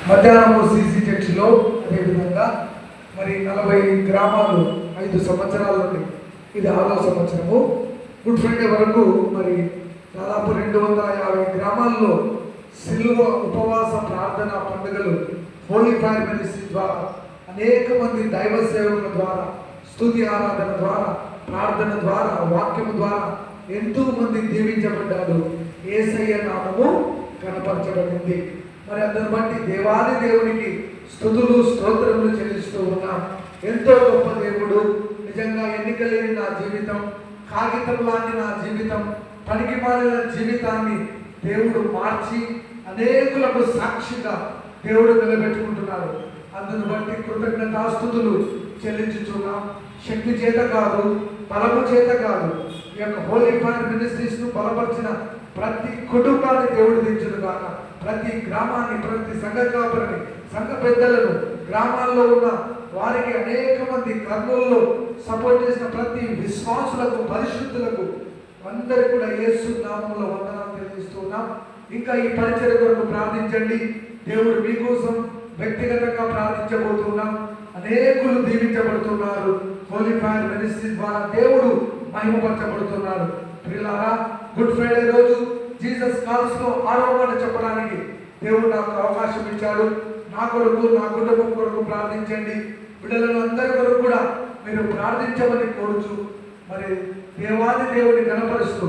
మధ్యాహ్నము సిసి చర్చిలో అదేవిధంగా మరి 40 గ్రామాలు 5 సంవత్సరాల నుండి ఇది 6వ సంవత్సరము. గుడ్ ఫ్రైడే వరకు మరి దాదాపు 250 గ్రామాల్లో సిలువ ఉపవాస ప్రార్థన పండుగలు హోలీ ఫైర్ మినిస్ట్రీ ద్వారా అనేక మంది దైవ సేవకుల ద్వారా స్తుతి ఆరాధన ద్వారా ప్రార్థన ద్వారా వాక్యము ద్వారా ఎంతో మంది దీవించబడ్డారు. యేసయ్య నామము కనపరచబడింది. మరి అందరి బట్టి దేవాది దేవునికి స్తుతులు స్తోత్రములు చెల్లిస్తూ ఉన్నాం. ఎంతో గొప్ప దేవుడు. నిజంగా ఎన్నికలేని నా జీవితం, కాగితం లాంటి నా జీవితం, పనికి మాలిన జీవితాన్ని దేవుడు మార్చి అనేకులకు సాక్షిగా దేవుడు నిలబెట్టుకుంటున్నాడు. అందును బట్టి కృతజ్ఞతాస్తుతులు చెల్లించుచున్నాం. శక్తి చేత కాదు, బలము చేత కాదు, ఈ యొక్క హోలీ ఫైర్ మినిస్ట్రీస్ ను బలపరిచిన ప్రతి కుటుంబాన్ని దేవుడు దించును కాక, ప్రతి గ్రామాన్ని, ప్రతి సంఘ కాపురని, సంఘ పెద్దలను, గ్రామాల్లో ఉన్న వారికి అనేక మంది కర్నూలులో సపోర్ట్ చేసిన ప్రతి విశ్వాసులకు, పరిశుద్ధులకు అందరికీ కూడా యేసు నామములో వందనాలు తెలియజేస్తున్నాం. ఇంకా ఈ పరిచర్య కొరకు ప్రార్థించండి. దేవుడు మీకోసం వ్యక్తిగతంగా ప్రార్థించబోతున్నాం. అనేకులు దీవించబడుతున్నారు. హోలీ ఫైర్ మినిస్ట్రీ ద్వారా దేవుడు మహిమపరచబడుతున్నారు. ప్రియులారా, గుడ్ ఫ్రైడే రోజు జీసస్ కాల్స్ లో 6వ మాట చెప్పడానికి దేవుడు నాకు అవకాశం ఇచ్చాడు. నా కొరకు, నా కుటుంబం కొరకు ప్రార్థించండి. బిడ్డలను అందరి కొరకు కూడా మీరు ప్రార్థించమని కోరుచు మరి దేవాది దేవుని కనపరుస్తూ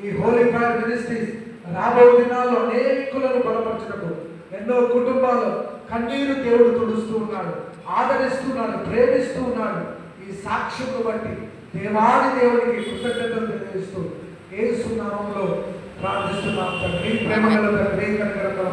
ఈ హోలీ ఫైర్ మినిస్ట్రీస్ రాబో దినాల్లో అనేకులను బలపరచటకు ఎన్నో కుటుంబాలు కన్నీరు దేవుడు తుడుస్తూ ఉన్నాడు, ఆదరిస్తున్నాడు, ప్రేమిస్తూ ఉన్నాడు. ఈ సాక్ష్యము బట్టి దేవాది దేవునికి కృతజ్ఞతలు తెలియజేస్తూ యేసు నామములో ప్రార్థిస్తున్నాం తండ్రి. ప్రేమ గల తండ్రి, కనికరం గల